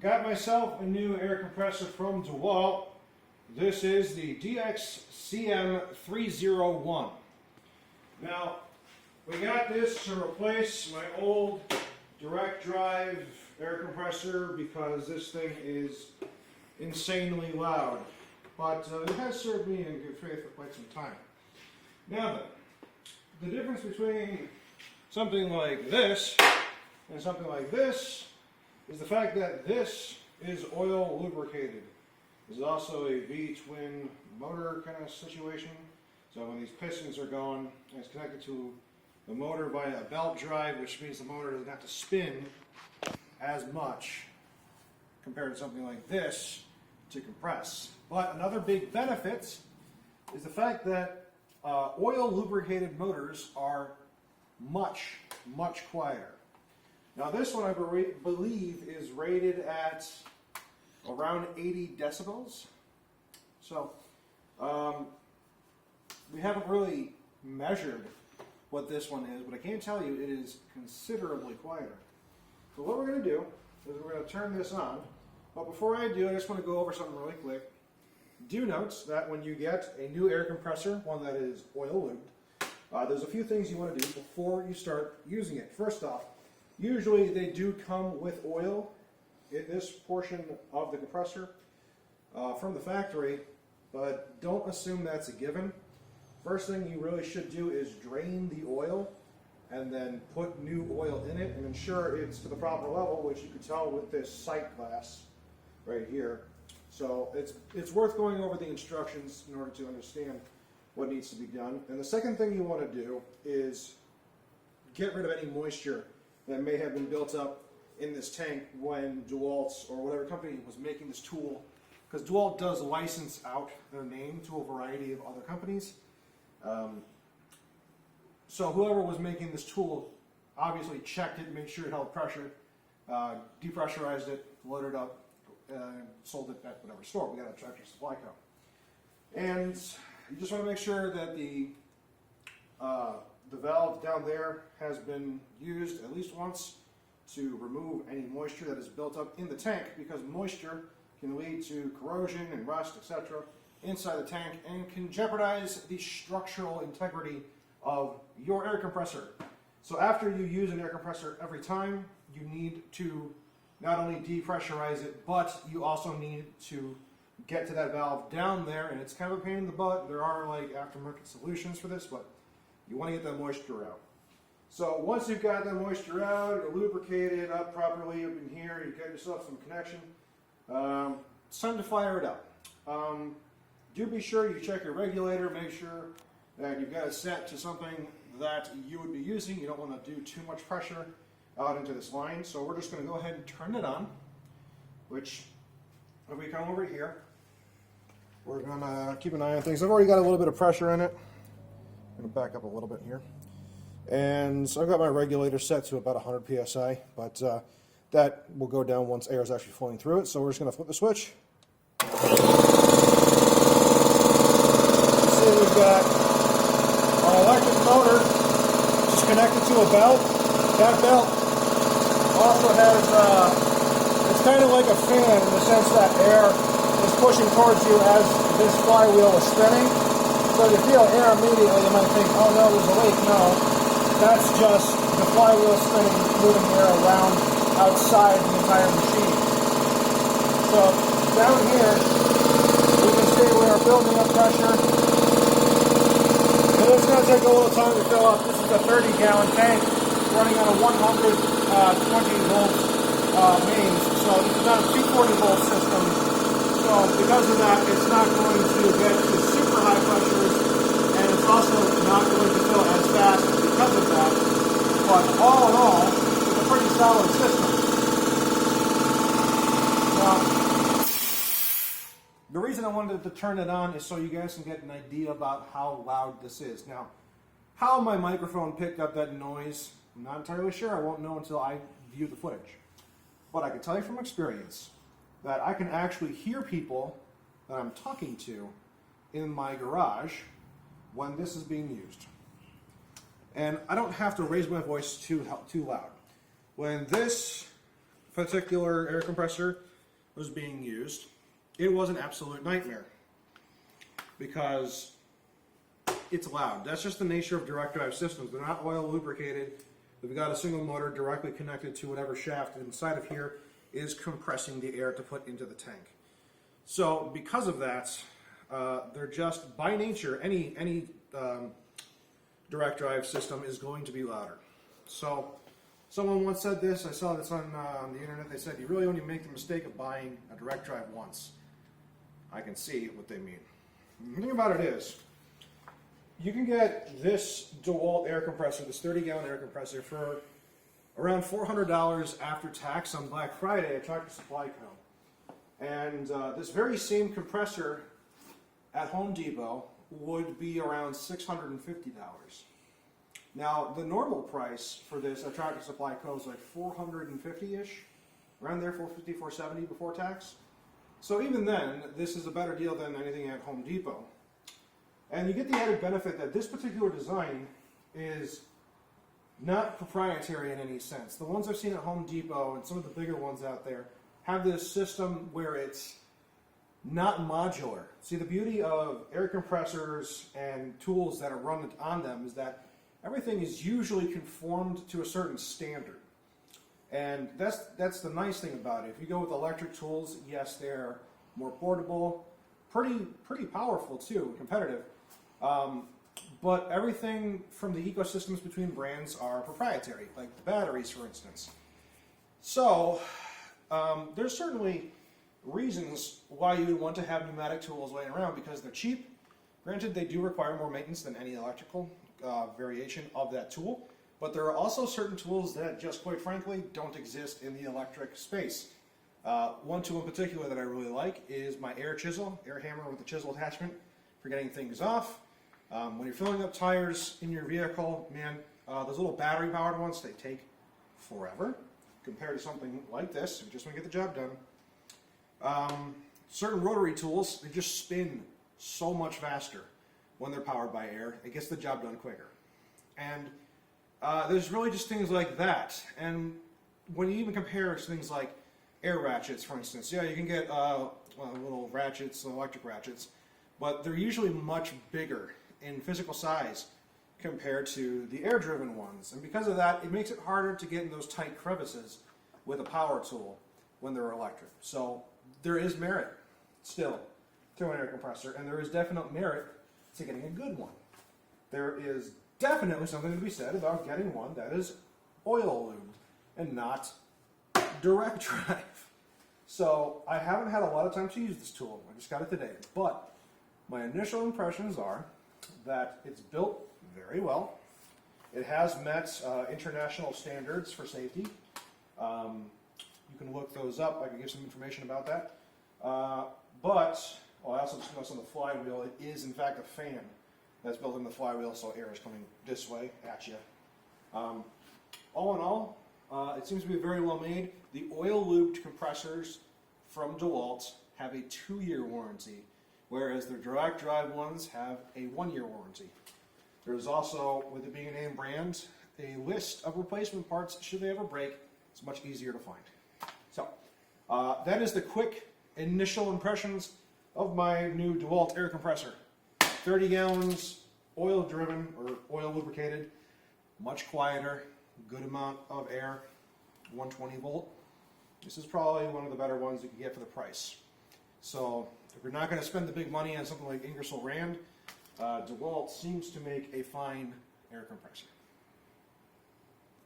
Got myself a new air compressor from DeWALT. This is the DXCM301. Now, we got this to replace my old direct drive air compressor because this thing is insanely loud. But it has served me in good faith for quite some time. Now then, the difference between something like this and something like this is the fact that this is oil lubricated. This is also a V-twin motor kind of situation. So when these pistons are going, it's connected to the motor via a belt drive, which means the motor doesn't have to spin as much compared to something like this to compress. But another big benefit is the fact that oil lubricated motors are much quieter. Now this one I believe is rated at around 80 decibels. So we haven't really measured what this one is, but I can tell you it is considerably quieter. So what we're going to do is we're going to turn this on. But before I do, I just want to go over something really quick. Do note that when you get a new air compressor, one that is oil lubed, there's a few things you want to do before you start using it. First off, usually they do come with oil in this portion of the compressor from the factory, but don't assume that's a given. First thing you really should do is drain the oil and then put new oil in it and ensure it's to the proper level, which you can tell with this sight glass right here. So it's worth going over the instructions in order to understand what needs to be done. And the second thing you want to do is get rid of any moisture that may have been built up in this tank when DeWalt or whatever company was making this tool, because DeWalt does license out their name to a variety of other companies. So whoever was making this tool obviously checked it, made sure it held pressure, depressurized it, loaded it up, sold it at whatever store. We got a Tractor Supply Co. And you just want to make sure that the valve down there has been used at least once to remove any moisture that is built up in the tank, because moisture can lead to corrosion and rust, etc. inside the tank and can jeopardize the structural integrity of your air compressor. So after you use an air compressor every time, you need to not only depressurize it, but you also need to get to that valve down there, and it's kind of a pain in the butt. There are like aftermarket solutions for this, but you want to get that moisture out. So once you've got that moisture out, you're lubricated up properly up in here, you've got yourself some connection, it's time to fire it up. Do be sure you check your regulator, make sure that you've got it set to something that you would be using. You don't want to do too much pressure out into this line. So we're just going to go ahead and turn it on, which if we come over here, we're going to keep an eye on things. I've already got a little bit of pressure in it. I'm going to back up a little bit here. And so I've got my regulator set to about 100 psi, but that will go down once air is actually flowing through it. So we're just going to flip the switch. See, we've got our electric motor just connected to a belt. That belt also has, it's kind of like a fan in the sense that air is pushing towards you as this flywheel is spinning. So if you feel air immediately, you might think, oh no, there's a leak. No, that's just the flywheel spinning, moving air around outside the entire machine. So down here, we can see we are building up pressure. And it's going to take a little time to fill up. This is a 30-gallon tank running on a 120 volt mains. So this is not a 240 volt system. So because of that, it's not going to get to super high pressures, and it's also not going to fill as fast because of that. But all in all, it's a pretty solid system. Now, the reason I wanted to turn it on is so you guys can get an idea about how loud this is. Now, how my microphone picked up that noise, I'm not entirely sure. I won't know until I view the footage. But I can tell you from experience that I can actually hear people that I'm talking to in my garage when this is being used. And I don't have to raise my voice too loud. When this particular air compressor was being used, it was an absolute nightmare because it's loud. That's just the nature of direct drive systems. They're not oil lubricated. We've got a single motor directly connected to whatever shaft inside of here is compressing the air to put into the tank. So because of that, they're just, by nature, any direct drive system is going to be louder. So someone once said this, I saw this on the internet, they said, you really only make the mistake of buying a direct drive once. I can see what they mean. The thing about it is, you can get this DeWALT air compressor, this 30-gallon air compressor, for around $400 after tax on Black Friday at Tractor Supply Co. And this very same compressor at Home Depot would be around $650. Now, the normal price for this at Tractor Supply Co. is like $450-ish, around there, $450, $470 before tax. So even then, this is a better deal than anything at Home Depot. And you get the added benefit that this particular design is not proprietary in any sense. The ones I've seen at Home Depot and some of the bigger ones out there have this system where it's not modular. See, the beauty of air compressors and tools that are run on them is that everything is usually conformed to a certain standard. And that's the nice thing about it. If you go with electric tools, yes, they're more portable, pretty powerful too, competitive. But everything from the ecosystems between brands are proprietary, like the batteries, for instance. So there's certainly reasons why you would want to have pneumatic tools laying around, because they're cheap. Granted, they do require more maintenance than any electrical variation of that tool, but there are also certain tools that just quite frankly don't exist in the electric space. One tool in particular that I really like is my air chisel, air hammer with a chisel attachment for getting things off. When you're filling up tires in your vehicle, man, those little battery powered ones, they take forever compared to something like this. You just want to get the job done. Certain rotary tools, they just spin so much faster when they're powered by air. It gets the job done quicker. And there's really just things like that. And when you even compare things like air ratchets, for instance, yeah, you can get little ratchets, electric ratchets, but they're usually much bigger in physical size compared to the air-driven ones. And because of that, it makes it harder to get in those tight crevices with a power tool when they're electric. So there is merit still to an air compressor, and there is definite merit to getting a good one. There is definitely something to be said about getting one that is oil lubed and not direct drive. So I haven't had a lot of time to use this tool. I just got it today. But my initial impressions are that it's built very well. It has met international standards for safety. You can look those up. I can give some information about that. But I also just noticed on the flywheel, it is in fact a fan that's built in the flywheel, so air is coming this way at you. All in all, it seems to be very well made. The oil-lubed compressors from DeWALT have a 2-year warranty, whereas the direct drive ones have a 1-year warranty. There's also, with it being a name brand, a list of replacement parts should they ever break. It's much easier to find. So, that is the quick initial impressions of my new DeWALT air compressor. 30 gallons, oil-driven, or oil-lubricated, much quieter, good amount of air, 120 volt. This is probably one of the better ones you can get for the price. So, if you're not going to spend the big money on something like Ingersoll Rand, DeWALT seems to make a fine air compressor.